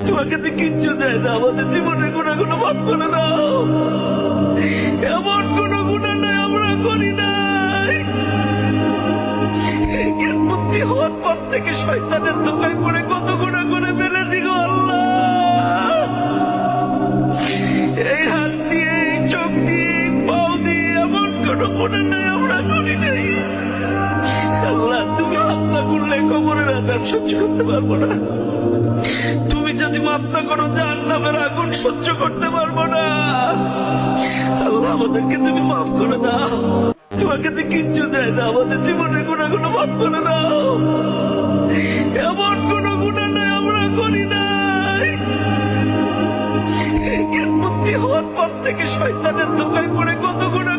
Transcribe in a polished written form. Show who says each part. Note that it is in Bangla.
Speaker 1: তোমাকে যে কিচ্ছু চাই না, আমাদের জীবনের গুণাগুলো মাফ করে দাও। এমন কোন গুণা নাই আমরা করি নাই। জ্ঞান বুদ্ধি হওয়ার পর থেকে শয়তানের ধোঁকায় পড়ে কত গুণা করে ফেলেছি গো আল্লাহ। এই হাত দিয়ে, এই চোখ দিয়ে, এই পাও দিয়ে এমন কোন গুণা নাই আমরা করি নাই। আল্লাহ, তুমি মাফ না করলে কবরের আযাব সহ্য করতে পারবো না। তুমি যদি মাফ না করো জাহান্নামের আগুন সহ্য করতে পারবো না। আল্লাহ, আমাদেরকে তুমি মাফ করে দাও। তোমাকে যে কিচ্ছু চাই না, আমাদের জীবনের গুণাগুলো মাফ করে দাও। এমন কোন গুণা নাই আমরা করি নাই। জ্ঞান বুদ্ধি হওয়ার পর থেকে শয়তানের ধোঁকায় পড়ে কত গুণা